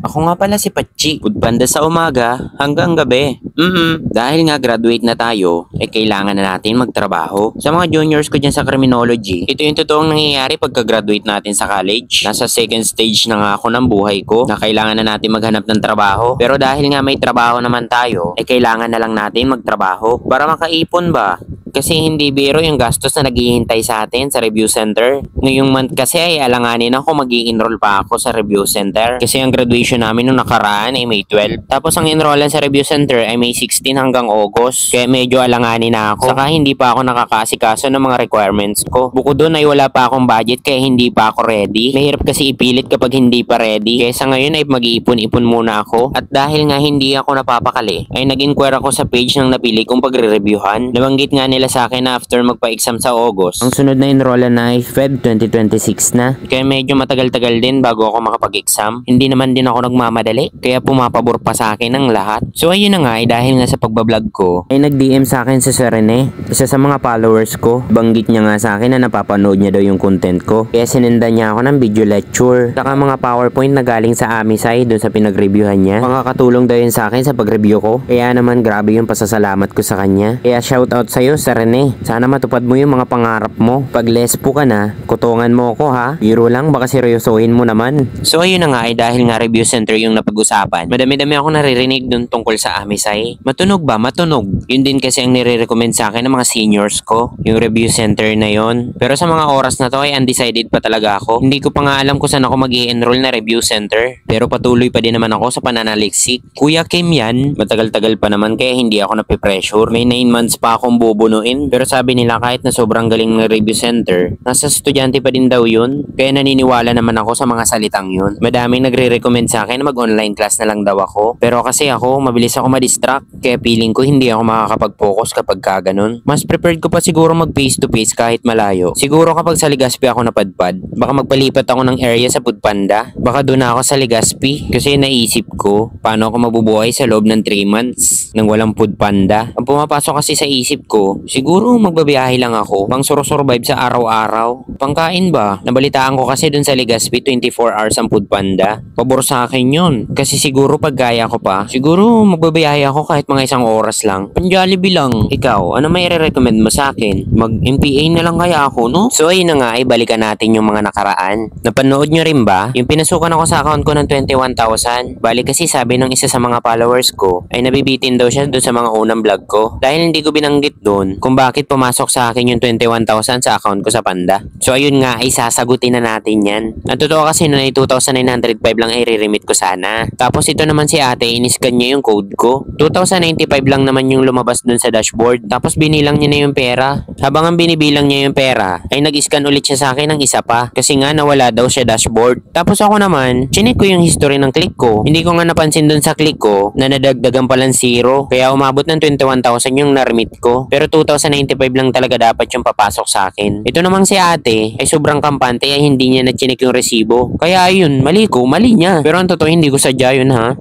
Ako nga pala si Patchi. Foodpanda sa umaga hanggang gabi. Dahil nga graduate na tayo, kailangan na natin magtrabaho. Sa mga juniors ko dyan sa criminology, ito yung totoong nangyayari pagka-graduate natin sa college. Nasa second stage na nga ako ng buhay ko na kailangan na natin maghanap ng trabaho. Pero dahil nga may trabaho naman tayo, kailangan na lang natin magtrabaho para makaipon ba? Kasi hindi biro yung gastos na naghihintay sa atin sa review center. Ngayong month kasi ay alanganin ako mag-i-enroll pa ako sa review center. Kasi ang graduation namin nung nakaraan ay May 12. Tapos ang enrollan sa review center ay May 16 hanggang August. Kaya medyo alanganin na ako. Saka hindi pa ako nakakaasikaso ng mga requirements ko. Bukod doon ay wala pa akong budget kaya hindi pa ako ready. Mahirap kasi ipilit kapag hindi pa ready. Kaya sa ngayon ay mag-iipon-ipon muna ako. At dahil nga hindi ako napapakali, ay nag-inquire ako sa page ng napili kong pagre-reviewhan. Nabanggit nga nila sa akin na after magpa-exam sa August, ang sunod na enrollan na ay Feb 2026 na. Kaya medyo matagal-tagal din bago ako makapag-exam. Hindi naman din ako nagmamadali, kaya pumapabor pa sa akin ang lahat. So ayun na nga, dahil nga sa pagbablog ko, ay nag-DM sa akin si Sir Rene, isa sa mga followers ko. Banggit niya nga sa akin na napapanood niya daw yung content ko. Kaya sinenda niya ako ng video lecture, saka mga PowerPoint na galing sa Amisay doon sa pinag-reviewhan niya. Makakatulong daw yun sa akin sa pag-review ko. Kaya naman grabe yung pasasalamat ko sa kanya. Kaya shoutout sa'yo, Sir Rene. Sana matupad mo yung mga pangarap mo. Pag lespo ka na, kutungan mo ako ha. Biro lang, baka seryosohin mo naman. So ayun na nga, dahil nga review center yung napag-usapan, madami-dami ako naririnig dun tungkol sa Amisay. Matunog ba? Matunog. Yun din kasi ang nire-recommend sa akin ng mga seniors ko, yung review center na yon. Pero sa mga oras na to ay undecided pa talaga ako. Hindi ko pa nga alam kung saan ako mag-i-enroll na review center. Pero patuloy pa din naman ako sa pananaliksik. Kuya Kim yan, matagal-tagal pa naman kaya hindi ako napipressure. May 9 months pa akong bubunuin. Pero sabi nila kahit na sobrang galing ng review center, nasa estudyante pa din daw yun. Kaya naniniwala naman ako sa mga salitang yun. Madaming nagre-recommend sa akin na mag-online class na lang daw ako. Pero kasi ako, mabilis ako ma-distract. Kaya feeling ko hindi ako makakapag-focus kapag ganun. Mas prepared ko pa siguro mag face to face kahit malayo. Siguro kapag sa Legazpi ako napadpad, baka magpalipat ako ng area sa Foodpanda. Baka doon ako sa Legazpi. Kasi naisip ko, paano ako mabubuhay sa loob ng 3 months nang walang Foodpanda. Ang pumapasok kasi sa isip ko, siguro magbabiyahe lang ako, pang survive sa araw-araw. Pangkain ba? Nabalitaan ko kasi dun sa Legazpi 24 hours ang Foodpanda. Pabor sa akin yun. Kasi siguro pag gaya ko pa, siguro magbabiyahe ako kahit mga 1 oras lang. Pang-Jollibee lang. Ikaw, ano may re-recommend mo sa akin? Mag-MPA na lang kaya ako, no? So ayun na nga, balikan natin yung mga nakaraan. Napanood nyo rin ba? Yung pinasukan ako sa account ko ng 21,000. Bali kasi sabi ng isa sa mga followers ko, ay nabibitin daw siya doon sa mga unang vlog ko. Dahil hindi ko binanggit doon kung bakit pumasok sa akin yung 21,000 sa account ko sa Panda. So ayun nga, ay sasagutin na natin yan. Ang totoo kasi noon ay 2,905 lang ay re-remit ko sana. Tapos ito naman si ate, iniscan niya yung code ko. 2,095 lang naman yung lumabas dun sa dashboard. Tapos binilang niya na yung pera. Habang ang binibilang niya yung pera, ay nag-scan ulit siya sa akin ng isa pa. Kasi nga nawala daw siya dashboard. Tapos ako naman, chinek ko yung history ng click ko. Hindi ko nga napansin dun sa click ko na nadagdagan palang 0. Kaya umabot ng 21,000 yung na-remit ko. Pero 2,095 lang talaga dapat yung papasok sa akin. Ito namang si ate ay sobrang kampante ay hindi niya na chinek yung resibo. Kaya ayun, mali ko, mali niya. Pero ang totoo hindi ko sadya yun ha.